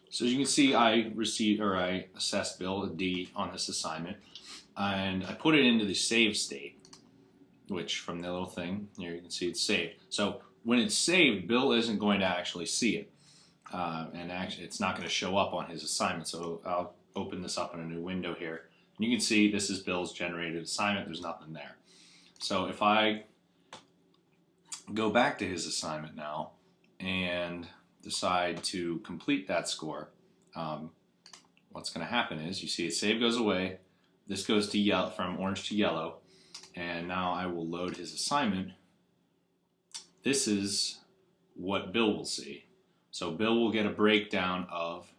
So as you can see, I assessed Bill a D on this assignment, and I put it into the save state, which from the little thing here you can see it's saved. So when it's saved, Bill isn't going to actually see it, and actually it's not going to show up on his assignment. So I'll open this up in a new window here, and you can see this is Bill's generated assignment. There's nothing there. So if I go back to his assignment now and decide to complete that score, what's going to happen is, you see it save goes away, this goes to yellow, from orange to yellow, and now I will load his assignment. This is what Bill will see. So Bill will get a breakdown of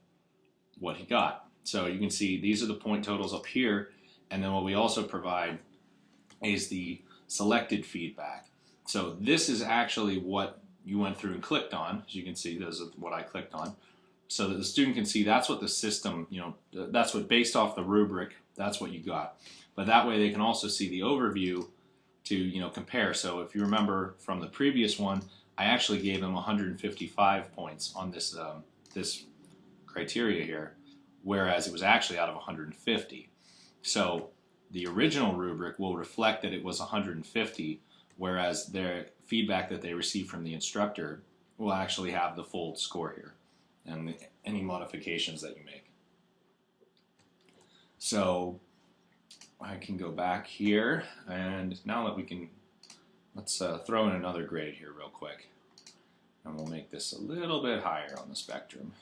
what he got. So you can see these are the point totals up here, and then what we also provide is the selected feedback. So this is actually what you went through and clicked on. As you can see, those are what I clicked on, so that the student can see that's what the system, that's what, based off the rubric, that's what you got. But that way they can also see the overview to compare. So if you remember from the previous one, I actually gave them 155 points on this this criteria here, whereas it was actually out of 150. So the original rubric will reflect that it was 150, whereas their feedback that they receive from the instructor will actually have the full score here and any modifications that you make. So I can go back here, and now that we can, let's throw in another grade here real quick, and we'll make this a little bit higher on the spectrum.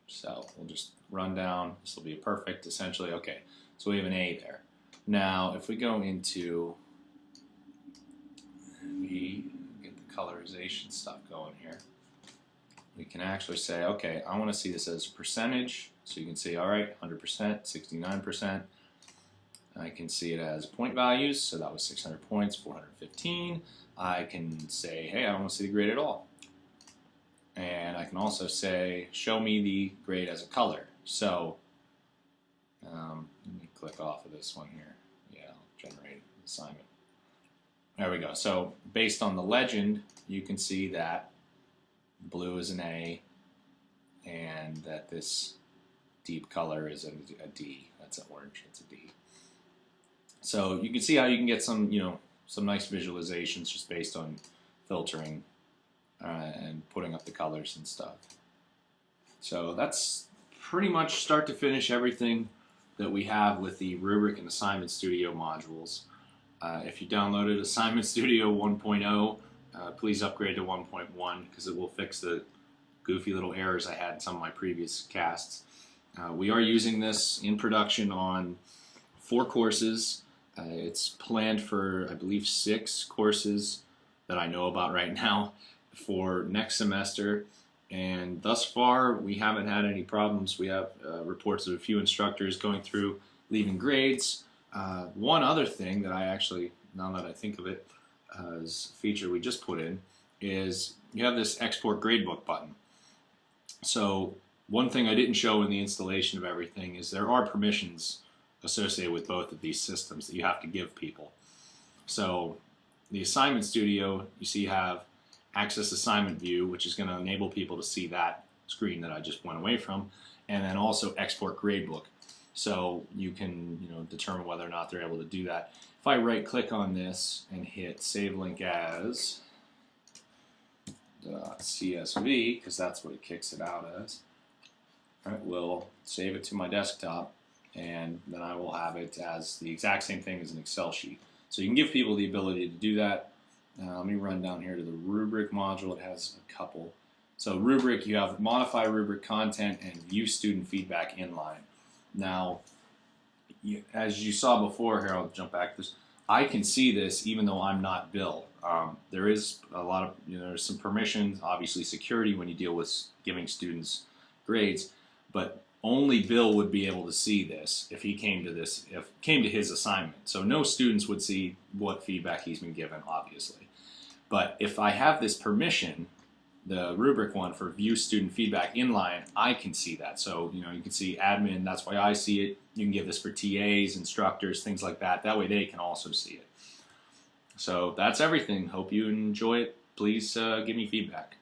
So we'll just run down. This will be a perfect, essentially. Okay, so we have an A there. Now if we go into, we get the colorization stuff going here, we can actually say, okay, I want to see this as percentage. So you can see, all right, 100%, 69%. I can see it as point values. So that was 600 points, 415. I can say, hey, I don't want to see the grade at all. And I can also say, show me the grade as a color. So let me click off of this one here. Yeah, I'll generate an assignment. There we go. So based on the legend, you can see that blue is an A, and that this deep color is a D. That's an orange. That's a D. So you can see how you can get some, some nice visualizations just based on filtering and putting up the colors and stuff. So that's pretty much start to finish everything that we have with the Rubric and Assignment Studio modules. If you downloaded Assignment Studio 1.0, please upgrade to 1.1 because it will fix the goofy little errors I had in some of my previous casts. We are using this in production on 4 courses. It's planned for, I believe, 6 courses that I know about right now for next semester, and thus far we haven't had any problems. We have reports of a few instructors going through, leaving grades. One other thing that I actually, now that I think of it, as a feature we just put in, is you have this export gradebook button. So one thing I didn't show in the installation of everything is there are permissions associated with both of these systems that you have to give people. So the Assignment Studio, you see, have Access Assignment View, which is going to enable people to see that screen that I just went away from, and then also Export Gradebook. So you can determine whether or not they're able to do that. If I right click on this and hit Save Link As .csv, because that's what it kicks it out as, it will save it to my desktop, and then I will have it as the exact same thing as an Excel sheet. So you can give people the ability to do that. Let me run down here to the Rubric module. It has a couple. So Rubric, you have modify rubric content and view student feedback inline. Now, as you saw before, here, I'll jump back to this. I can see this even though I'm not Bill. There is a lot of, there's some permissions, obviously security when you deal with giving students grades, but only Bill would be able to see this if he came to this, if came to his assignment. So no students would see what feedback he's been given, obviously. But if I have this permission, the Rubric one for view student feedback inline, I can see that. So you can see admin, that's why I see it. You can give this for TAs, instructors, things like that. That way they can also see it. So that's everything. Hope you enjoy it. Please give me feedback.